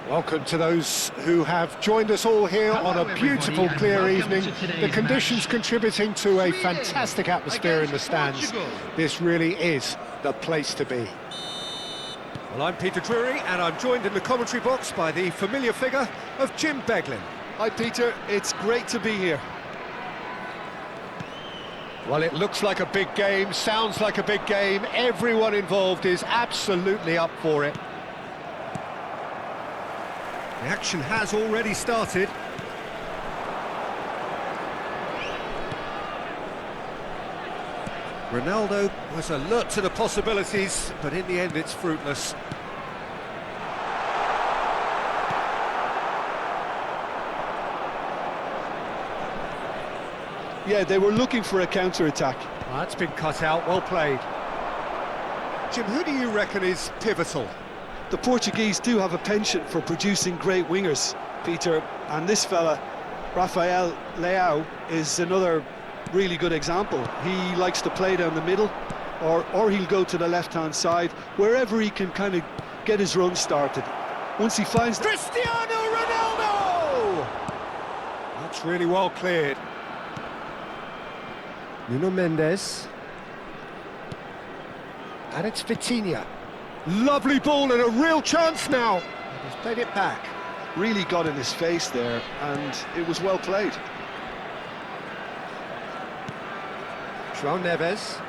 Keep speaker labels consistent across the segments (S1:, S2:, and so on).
S1: Welcome to those who have joined us all here on a beautiful, clear evening. The conditions contributing to a fantastic atmosphere in the stands. This really is the place to be.
S2: Well, I'm Peter Drury, and I'm joined in the commentary box by the familiar figure of Jim Beglin.
S3: Hi Peter, it's great to be here.
S1: Well, it looks like a big game, sounds like a big game. Everyone involved is absolutely up for it.
S2: The action has already started. Ronaldo was alert to the possibilities, but in the end it's fruitless.
S3: Yeah, they were looking for a counter-attack.
S1: That's been cut out, well played.
S2: Jim, who do you reckon is pivotal?
S3: The Portuguese do have a penchant for producing great wingers, Peter, and this fella, Rafael Leao, is another really good example. He likes to play down the middle, or he'll go to the left-hand side, wherever he can kind of get his run started. Once he finds...
S2: Cristiano Ronaldo!
S1: That's really well cleared. Nuno Mendes. And it's Vitinha. Lovely ball and a real chance now. He's played it back.
S3: Really got in his face there, and it was well played.
S1: João Neves.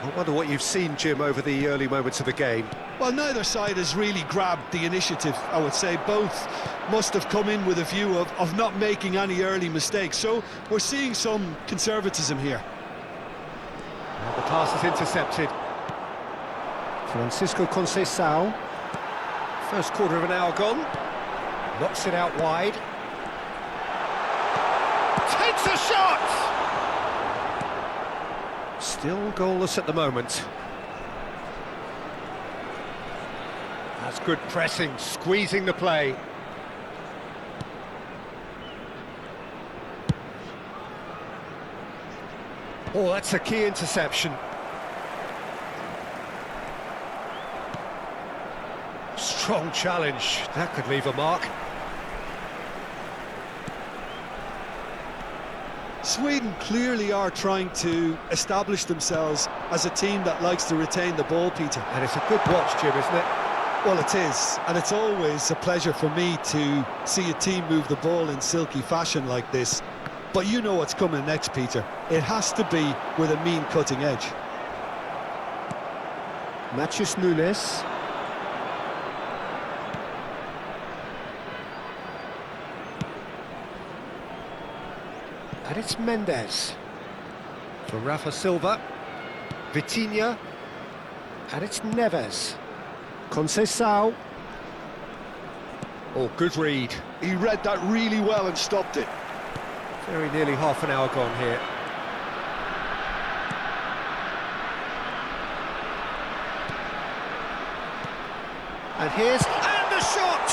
S2: I wonder what you've seen, Jim, over the early moments of the game.
S3: Well, neither side has really grabbed the initiative, I would say. Both must have come in with a view of not making any early mistakes. So we're seeing some conservatism here.
S1: Now the pass is intercepted. Francisco Conceição.
S2: First quarter of an hour gone.
S1: Knocks it out wide. Takes a shot!
S2: Still goalless at the moment.
S1: That's good pressing, squeezing the play.
S2: Oh, that's a key interception. Strong challenge. That could leave a mark.
S3: Sweden clearly are trying to establish themselves as a team that likes to retain the ball, Peter.
S1: And it's a good watch, Jim, isn't it?
S3: Well, it is, and it's always a pleasure for me to see a team move the ball in silky fashion like this. But you know what's coming next, Peter. It has to be with a mean cutting edge.
S1: Matheus Nunes. And it's Mendes.
S2: For Rafa Silva.
S1: Vitinha. And it's Neves. Conceição.
S2: Oh, good read.
S3: He read that really well and stopped it.
S2: Very nearly half an hour gone here.
S1: And here's...
S2: And the shot!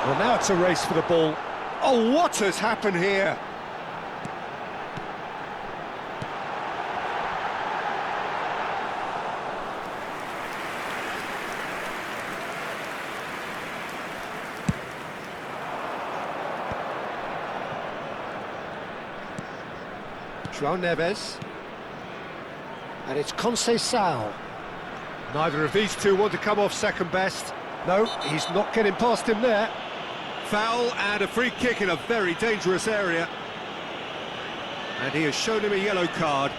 S1: Well, now it's a race for the ball. Oh, what has happened here? João Neves. And it's Conceição.
S2: Neither of these two want to come off second best.
S1: No, he's not getting past him there.
S2: Foul and a free kick in a very dangerous area. And he has shown him a yellow card.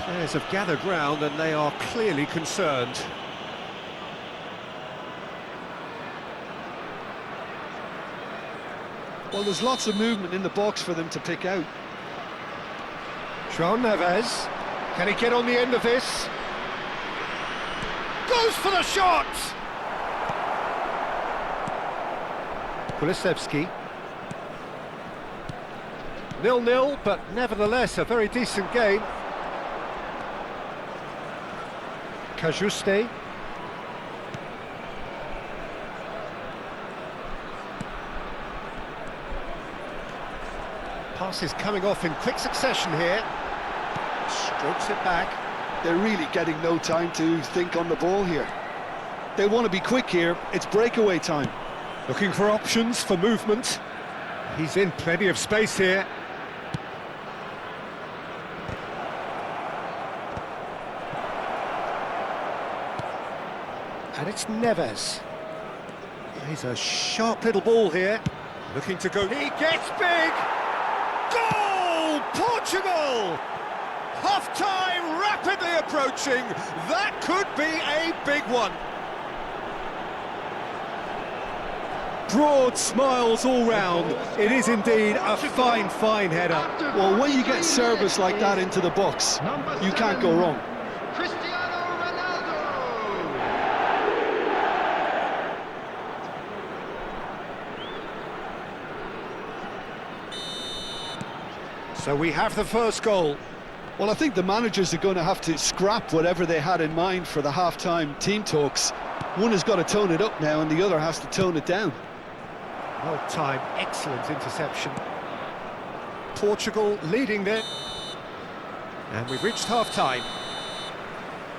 S2: Players have gathered round and they are clearly concerned.
S3: Well, there's lots of movement in the box for them to pick out.
S1: João Neves. Can he get on the end of this? Goes for the shot! Kulusevski. 0-0, but nevertheless a very decent game. Cajuste. Passes coming off in quick succession here. Strokes it back.
S3: They're really getting no time to think on the ball here. They want to be quick here. It's breakaway time.
S1: Looking for options for movement. He's in plenty of space here. And it's Neves. He's a sharp little ball here. Looking to go. He gets big! Goal! Portugal! Half-time rapidly approaching. That could be a big one. Broad smiles all round. It is indeed a fine, fine header.
S3: Well, when you get service like that into the box, you can't go wrong.
S1: So we have the first goal.
S3: Well, I think the managers are going to have to scrap whatever they had in mind for the half-time team talks. One has got to tone it up now and the other has to tone it down.
S1: Well timed, excellent interception. Portugal leading there. And we've reached half-time.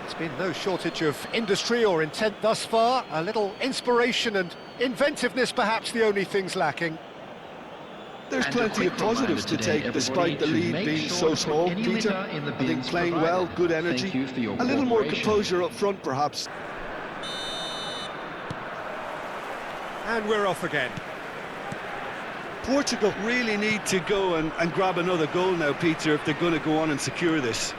S1: There's been no shortage of industry or intent thus far. A little inspiration and inventiveness perhaps the only things lacking.
S3: There's plenty of positives to take despite the lead being so small, Peter. I think playing well, good energy, a little more composure up front perhaps.
S1: And we're off again.
S3: Portugal really need to go and grab another goal now, Peter, if they're going to go on and secure this.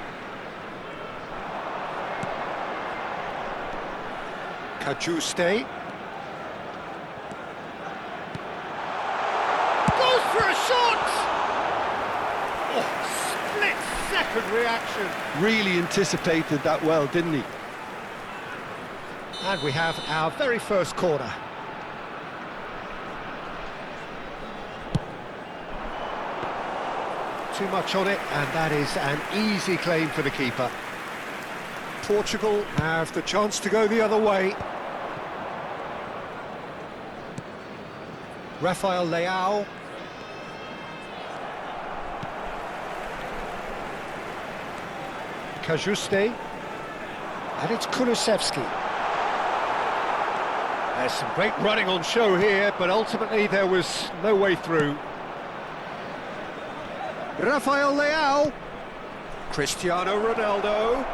S1: Kajuste. Goes for a shot! Oh, split-second reaction.
S3: Really anticipated that well, didn't he?
S1: And we have our very first corner. Too much on it, and that is an easy claim for the keeper. Portugal have the chance to go the other way. Rafael Leao. Kajuste. And it's Kulusevski. There's some great running on show here, but ultimately there was no way through. Rafael Leao. Cristiano Ronaldo.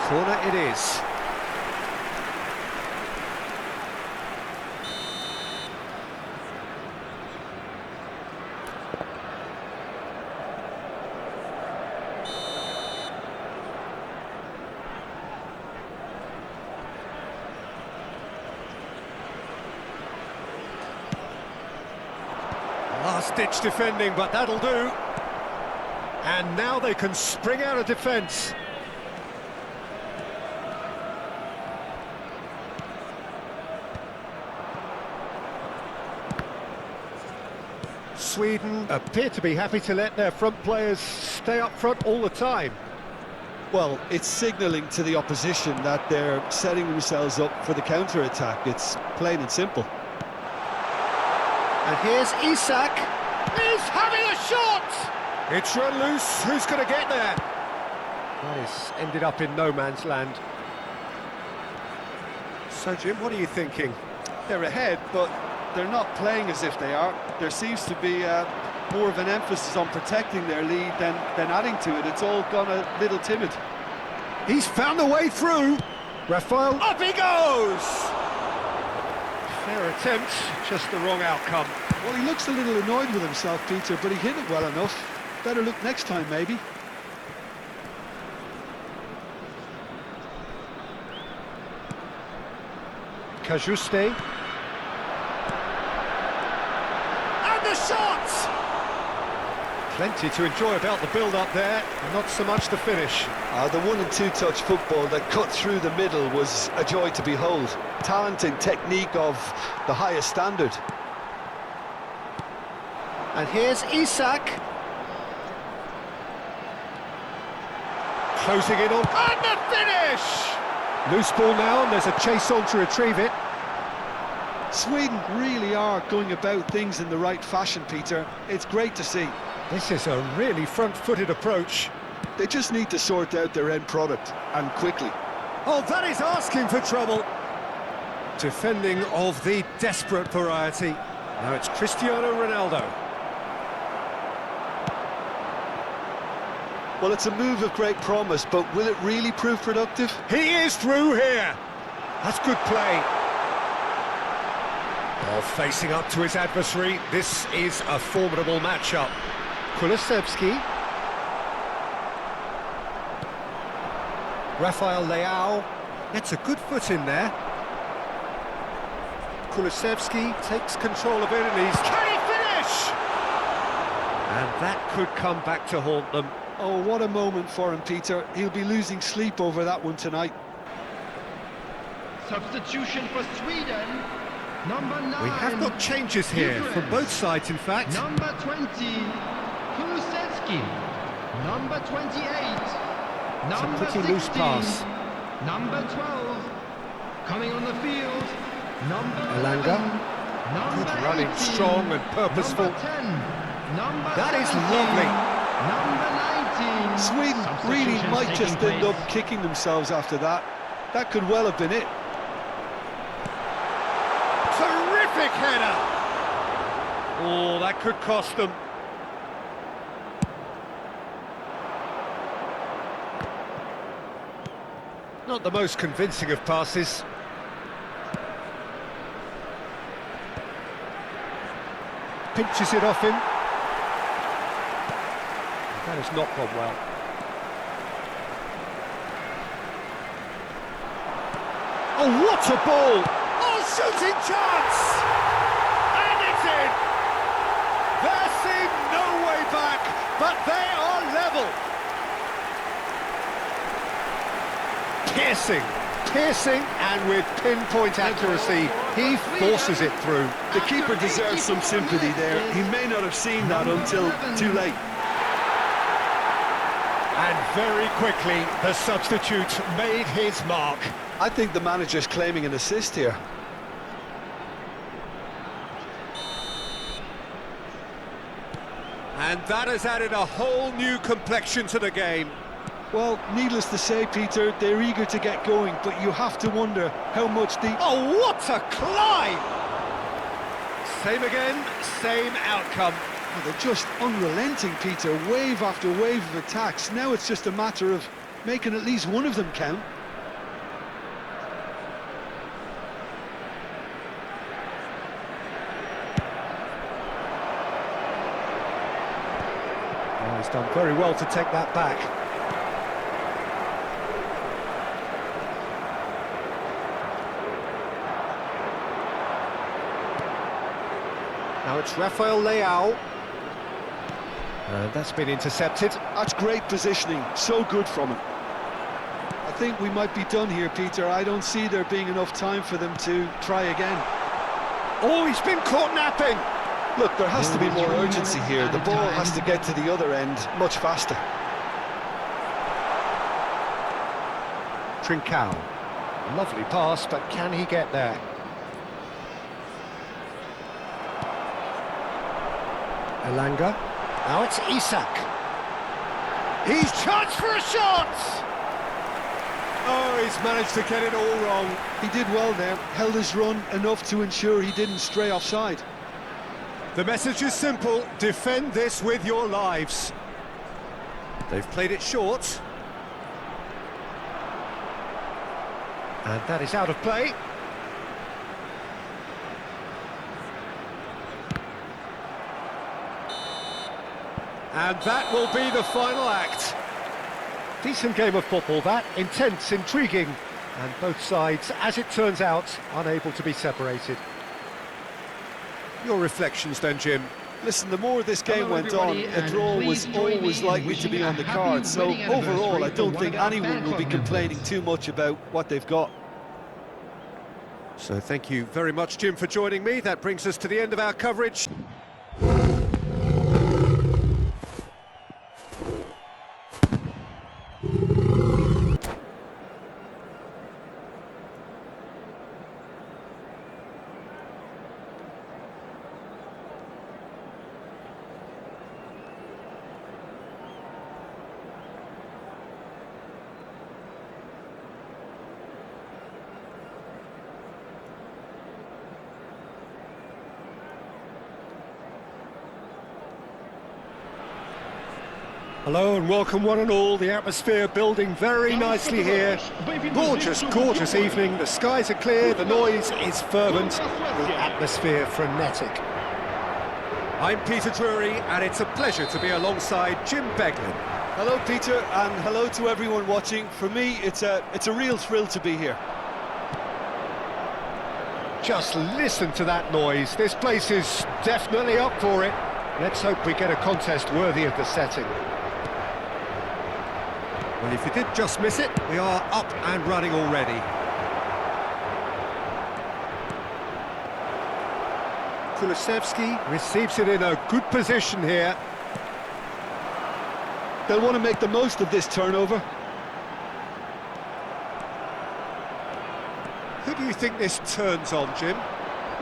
S1: Corner it is. Last-ditch defending, but that'll do. And now they can spring out of defence. Sweden appear to be happy to let their front players stay up front all the time.
S3: Well, it's signalling to the opposition that they're setting themselves up for the counter-attack. It's plain and simple.
S1: And here's Isak. He's having a shot! It's run loose. Who's going to get there? That is ended up in no man's land. So, Jim, what are you thinking?
S3: They're ahead, but they're not playing as if they are. There seems to be more of an emphasis on protecting their lead than adding to it. It's all gone a little timid.
S1: He's found a way through. Rafael, up he goes! Fair attempt, just the wrong outcome.
S3: Well, he looks a little annoyed with himself, Peter, but he hit it well enough. Better look next time, maybe.
S1: Kajuste. And the shot! Plenty to enjoy about the build-up there, and not so much the finish.
S3: The one- and two-touch football that cut through the middle was a joy to behold. Talent and technique of the highest standard.
S1: And here's Isak. Closing in on... And the finish! Loose ball now, and there's a chase on to retrieve it.
S3: Sweden really are going about things in the right fashion, Peter. It's great to see.
S1: This is a really front-footed approach.
S3: They just need to sort out their end product, and quickly.
S1: Oh, that is asking for trouble.
S2: Defending of the desperate variety. Now it's Cristiano Ronaldo.
S3: Well, it's a move of great promise, but will it really prove productive?
S2: He is through here. That's good play. Oh, facing up to his adversary. This is a formidable matchup.
S1: Kulusevski.
S2: Rafael Leao gets a good foot in there. Kulusevski takes control of it and he's... Can he finish? And that could come back to haunt them.
S3: Oh, what a moment for him, Peter. He'll be losing sleep over that one tonight.
S4: Substitution for Sweden. Number 9.
S2: We have got changes here from both sides, in fact.
S4: Number 20, Kulusevski. Number 28. Number
S1: pretty
S4: 16.
S1: loose pass.
S4: Number 12. Coming on the field. Number
S1: Elanga.
S4: 11. Number
S2: Good running,
S4: 18.
S2: strong and purposeful.
S4: Number 10. Number
S2: That is
S4: 17.
S2: lovely.
S4: Number 19.
S3: Sweden really
S4: Substitutions
S3: might just
S4: taking
S3: end up
S4: place.
S3: kicking themselves after that. That could well have been it.
S2: Terrific header! Oh, that could cost them. Not the most convincing of passes.
S1: Pinches it off him.
S2: That has not gone well. Oh, what a ball! Oh, shooting chance! And it's in! There seemed no way back, but they are level. Piercing, and with pinpoint accuracy, he forces it through.
S3: The keeper deserves some sympathy there. He may not have seen that until too late.
S2: And very quickly, the substitute made his mark.
S3: I think the manager's claiming an assist here.
S2: And that has added a whole new complexion to the game.
S3: Well, needless to say, Peter, they're eager to get going, but you have to wonder how much the...
S2: Oh, what a climb! Same again, same outcome.
S3: Oh, they're just unrelenting, Peter. Wave after wave of attacks. Now it's just a matter of making at least one of them count.
S2: Oh, he's done very well to take that back. Now it's Rafael Leao. And that's been intercepted.
S3: That's great positioning. So good from him. I think we might be done here, Peter. I don't see there being enough time for them to try again.
S2: Oh, he's been caught napping.
S3: Look, there has to be more urgency here. The ball has to get to the other end much faster.
S2: Trincao. Lovely pass, but can he get there? Elanga. Now it's Isak. He's charged for a shot! Oh, he's managed to get it all wrong.
S3: He did well there, held his run enough to ensure he didn't stray offside.
S2: The message is simple, defend this with your lives. They've played it short. And that is out of play. And that will be the final act. Decent game of football, that. Intense, intriguing. And both sides, as it turns out, unable to be separated. Your reflections then, Jim?
S3: Listen, the more this game
S4: Hello,
S3: went on,
S4: everybody,
S3: a draw
S4: and
S3: was
S4: please join
S3: always
S4: me in
S3: likely to be
S4: wishing
S3: on
S4: a
S3: the
S4: happy
S3: cards. So
S4: wedding
S3: overall, I
S4: anniversary
S3: don't
S4: for
S3: think
S4: one of our
S3: anyone
S4: fan
S3: will be
S4: club
S3: complaining
S4: members.
S3: too much about what they've got.
S2: So thank you very much, Jim, for joining me. That brings us to the end of our coverage. Hello and welcome one and all. The atmosphere building very nicely here. Gorgeous, gorgeous evening. The skies are clear, the noise is fervent, the atmosphere frenetic. I'm Peter Drury and it's a pleasure to be alongside Jim Beglin.
S3: Hello, Peter, and hello to everyone watching. For me, it's a real thrill to be here.
S2: Just listen to that noise. This place is definitely up for it. Let's hope we get a contest worthy of the setting. Well, if you did just miss it, we are up and running already. Kulusevski receives it in a good position here.
S3: They'll want to make the most of this turnover.
S2: Who do you think this turns on, Jim?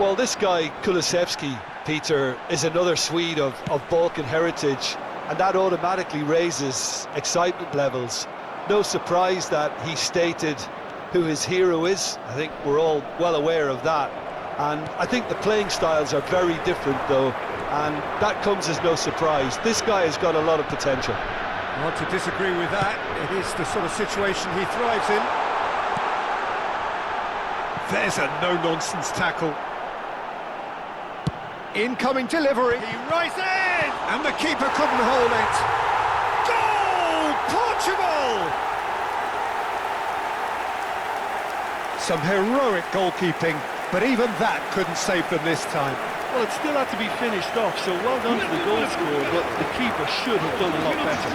S3: Well, this guy, Kulusevski, Peter, is another Swede of Balkan heritage, and that automatically raises excitement levels. No surprise that he stated who his hero is. I think we're all well aware of that. And I think the playing styles are very different, though, and that comes as no surprise. This guy has got a lot of potential.
S2: Hard to disagree with that. It is the sort of situation he thrives in. There's a no-nonsense tackle. Incoming delivery. He rises in! And the keeper couldn't hold it. Goal! Portugal! Some heroic goalkeeping, but even that couldn't save them this time.
S5: Well, it still had to be finished off, so well done to the goal scorer, but the keeper should have done a lot better.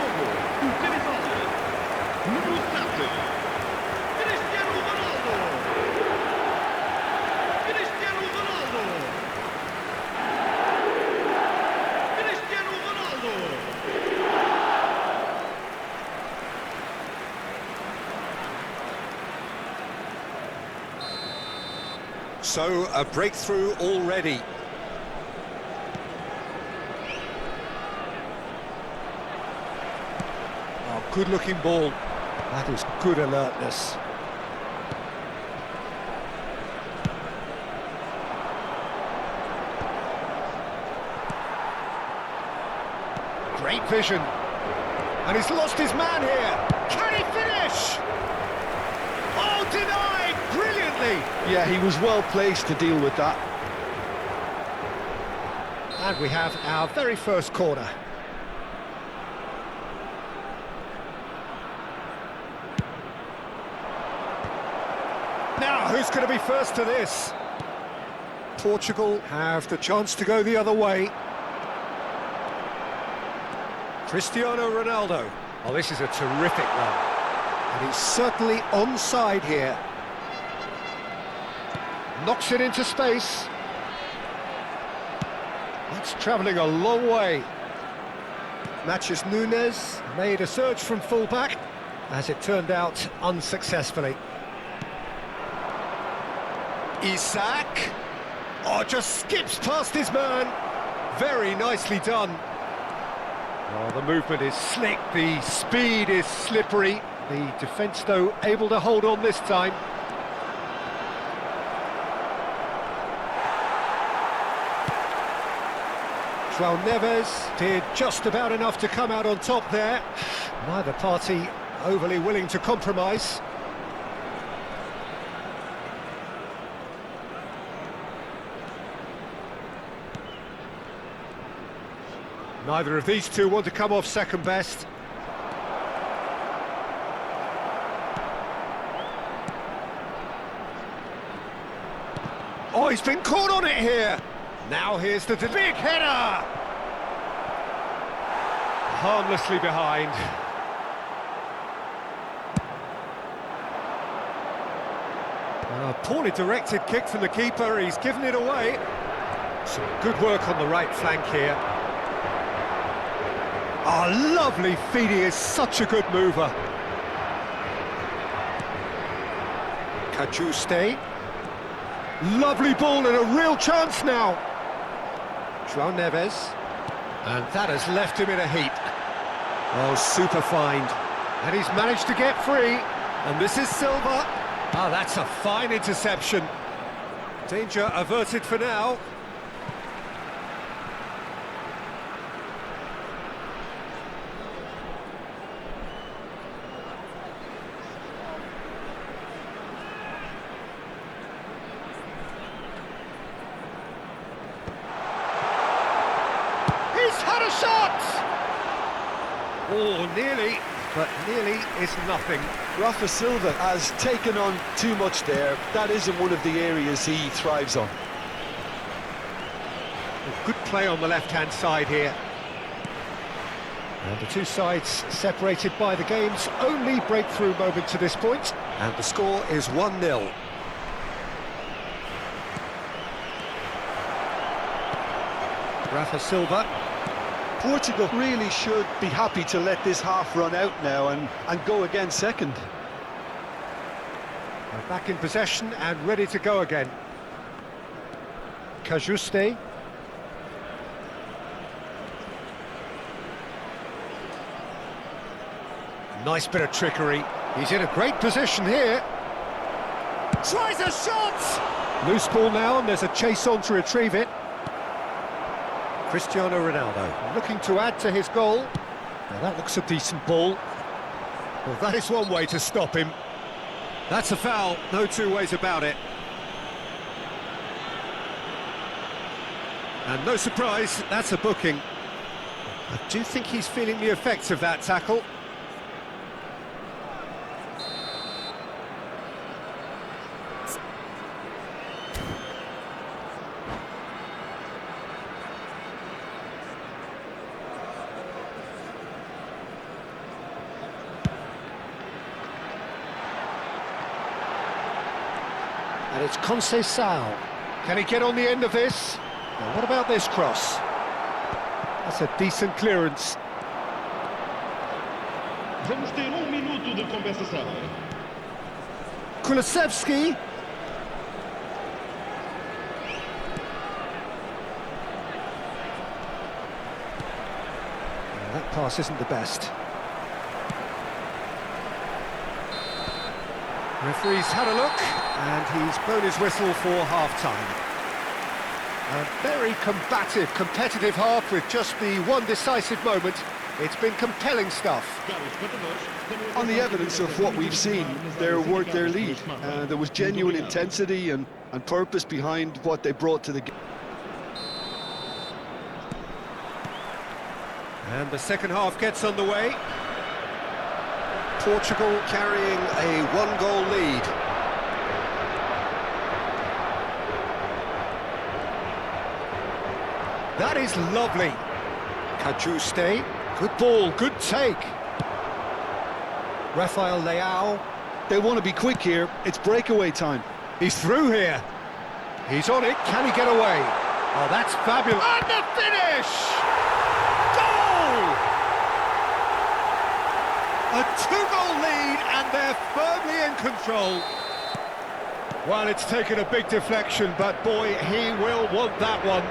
S2: So, a breakthrough already. Oh, good-looking ball. That is good alertness. Great vision. And he's lost his man here. Can he finish? Oh, denied! Brilliantly!
S3: Yeah, he was well placed to deal with that.
S2: And we have our very first corner. Now, who's going to be first to this? Portugal have the chance to go the other way. Cristiano Ronaldo. Oh, this is a terrific run. And he's certainly onside here. Knocks it into space. That's travelling a long way. Matches Nunes made a surge from full-back, as it turned out unsuccessfully. Isak. Oh, just skips past his man. Very nicely done. Oh, the movement is slick, the speed is slippery. The defence, though, able to hold on this time. João Neves did just about enough to come out on top there. Neither party overly willing to compromise. Neither of these two want to come off second best. Oh, he's been caught on it here. Now here's the big header. Harmlessly behind. A poorly directed kick from the keeper. He's given it away. Some good work on the right flank here. Oh, lovely feed. He is such a good mover. Kajuste. Lovely ball and a real chance now. João Neves. And that has left him in a heap. Oh, super find. And he's managed to get free. And this is Silva. Oh, that's a fine interception. Danger averted for now. a shot! Oh, nearly, but nearly is nothing.
S3: Rafa Silva has taken on too much there. That isn't one of the areas he thrives on.
S2: Good play on the left-hand side here. And the two sides separated by the game's only breakthrough moment to this point. And the score is 1-0. Rafa Silva.
S3: Portugal really should be happy to let this half run out now and go again second.
S2: They're back in possession and ready to go again. Cajuste. Nice bit of trickery. He's in a great position here. Tries a shot! Loose ball now, and there's a chase on to retrieve it. Cristiano Ronaldo looking to add to his goal. Now that looks a decent ball. Well, that is one way to stop him. That's a foul, no two ways about it. And no surprise, that's a booking. I do think he's feeling the effects of that tackle. And it's Conceição. Can he get on the end of this? Now, what about this cross? That's a decent clearance.
S4: Vamos ter minuto de compensação.
S2: Kulusevski. That pass isn't the best. Referee's had a look, and he's blown his whistle for half-time. A very combative, competitive half with just the one decisive moment. It's been compelling stuff.
S3: On the evidence of what we've seen, they're worth their lead. There was genuine intensity and purpose behind what they brought to the game.
S2: And the second half gets underway. Portugal carrying a one-goal lead. That is lovely. Cajuste. Good ball, good take. Rafael Leao.
S3: They want to be quick here. It's breakaway time.
S2: He's through here. He's on it. Can he get away? Oh, that's fabulous. And the finish! Goal! A two-goal lead, and they're firmly in control. Well, it's taken a big deflection, but boy, he will want that one.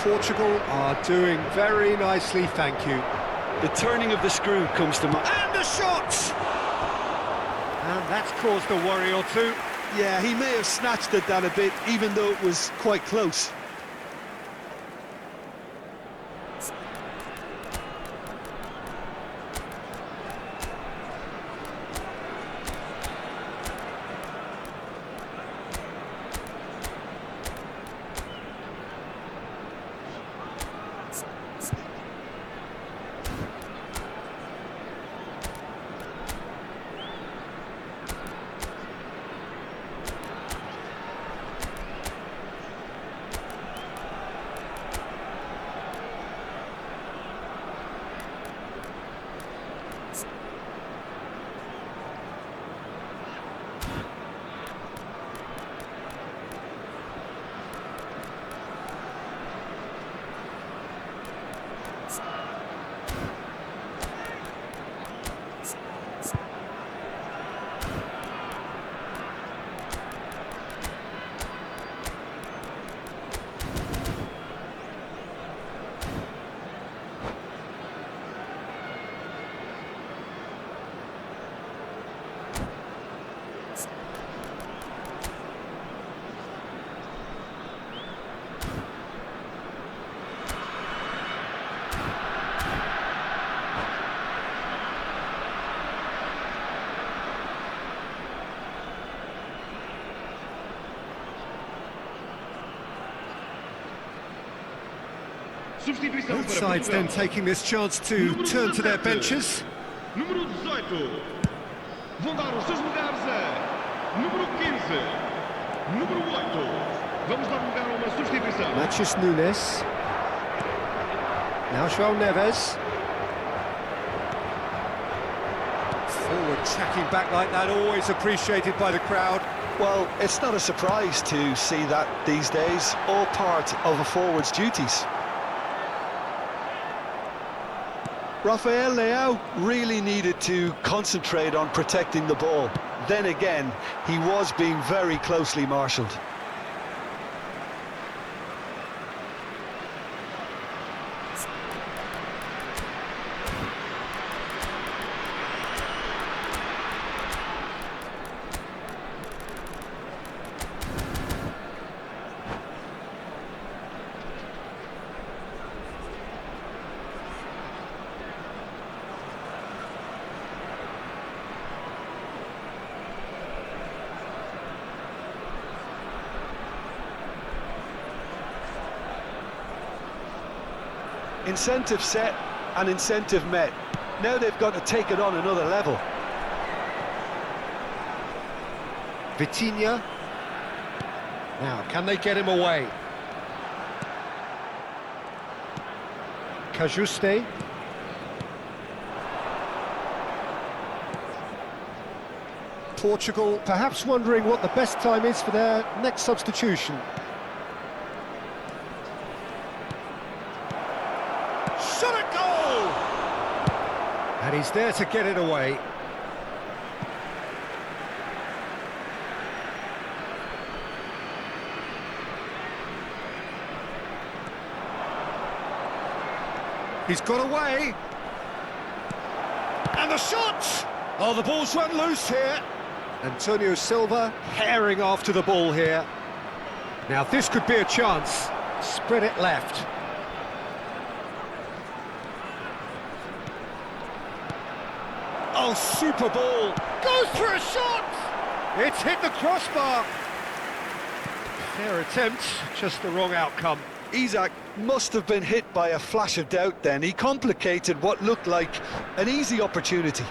S2: Portugal are doing very nicely, thank you.
S3: The turning of the screw comes to mind.
S2: And the shot! And that's caused a worry or two.
S3: Yeah, he may have snatched at that a bit, even though it was quite close.
S4: Substituição
S1: Both
S4: para
S1: sides then
S4: Portugal.
S1: taking this chance to turn to their
S4: 17.
S1: benches.
S4: Número 18. Vão dar os seus lugares a número 15. Número 8. Vamos dar lugar a uma substituição.
S1: Matheus Nunes. Now João Neves. Forward tracking back like that, always appreciated by the crowd.
S3: Well, it's not a surprise to see that these days, all part of a forward's duties. Rafael Leao really needed to concentrate on protecting the ball. Then again, he was being very closely marshalled. Incentive set and incentive met. Now they've got to take it on another level.
S1: Vitinha. Now, can they get him away? Cajuste. Portugal perhaps wondering what the best time is for their next substitution. Shot a goal! And he's there to get it away. He's got away. And the shot! Oh, the ball's run loose here. Antonio Silva herring after the ball here. Now this could be a chance. Spread it left. Oh, super ball. Goes for a shot! It's hit the crossbar. Fair attempt, just the wrong outcome.
S3: Isak must have been hit by a flash of doubt then. He complicated what looked like an easy opportunity.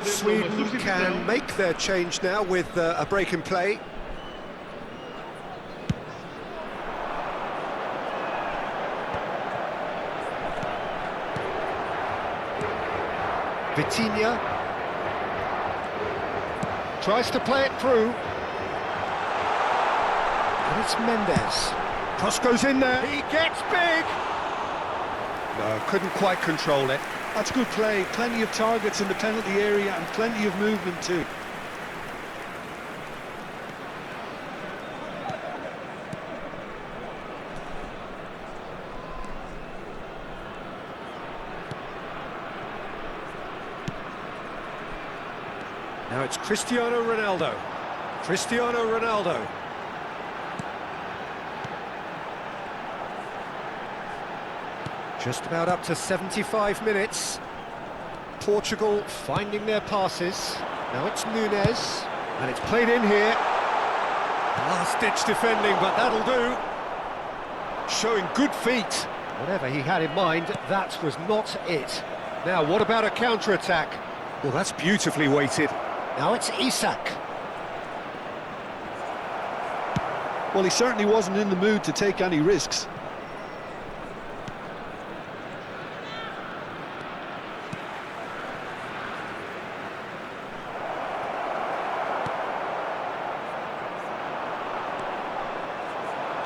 S1: Sweden can make their change now with a break in play. Vitinha tries to play it through. And it's Mendes. Cross goes in there. He gets big. No, couldn't quite control it.
S3: That's good play, plenty of targets in the penalty area and plenty of movement too.
S1: Now it's Cristiano Ronaldo. Cristiano Ronaldo. Just about up to 75 minutes. Portugal finding their passes. Now it's Nunes, and it's played in here. Last-ditch defending, but that'll do. Showing good feet. Whatever he had in mind, that was not it. Now, what about a counter-attack? Well, that's beautifully weighted. Now it's Isak.
S3: Well, he certainly wasn't in the mood to take any risks.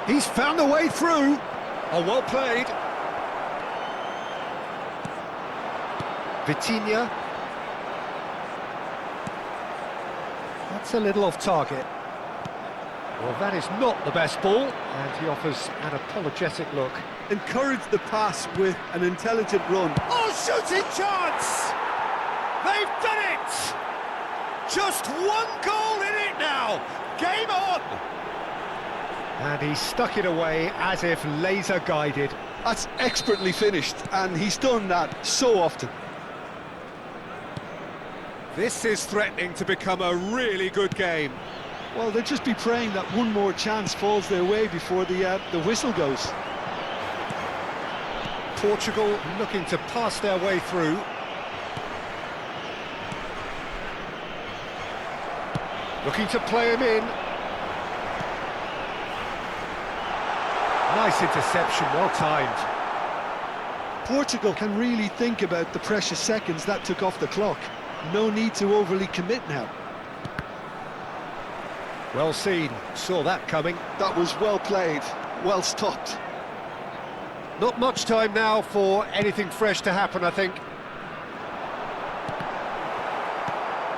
S1: He's found a way through. Oh, well played. Vitinha. That's a little off target. Well, that is not the best ball, and he offers an apologetic look.
S3: encouraged the pass with an intelligent run.
S2: Oh, shooting chance! They've done it! Just one goal in it now! Game on! And he stuck it away as if laser guided.
S3: That's expertly finished, and he's done that so often.
S2: This is threatening to become a really good game.
S3: Well, they'll just be praying that one more chance falls their way before the whistle goes.
S2: Portugal looking to pass their way through. Looking to play him in. Nice interception, well timed.
S3: Portugal can really think about the precious seconds that took off the clock. No need to overly commit now.
S2: Well seen, saw that coming.
S3: That was well played, well stopped.
S2: Not much time now for anything fresh to happen, I think.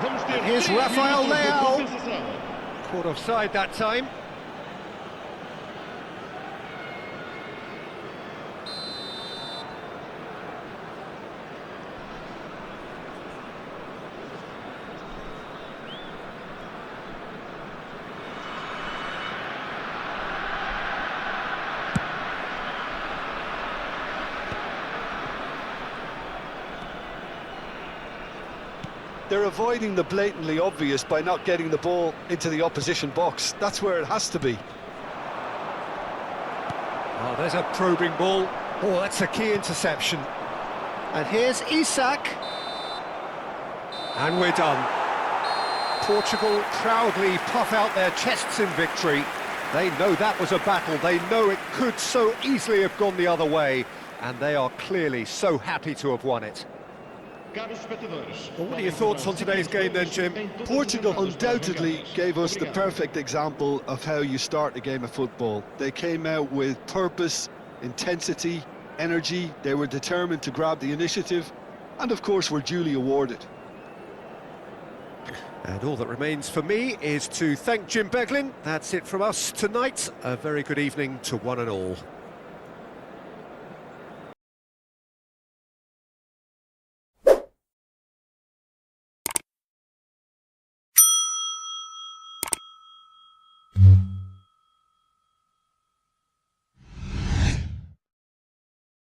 S2: And here's Rafael Leao. Caught offside that time.
S3: They're avoiding the blatantly obvious by not getting the ball into the opposition box. That's where it has to be.
S2: Oh, there's a probing ball. Oh, that's a key interception. And here's Isak. And we're done. Portugal proudly puff out their chests in victory. They know that was a battle. They know it could so easily have gone the other way. And they are clearly so happy to have won it. Well, what are your thoughts on today's game then, Jim?
S3: Portugal undoubtedly gave us the perfect example of how you start a game of football. They came out with purpose, intensity, energy. They were determined to grab the initiative, and of course were duly awarded.
S2: And all that remains for me is to thank Jim Beglin. That's it from us tonight. A very good evening to one and all.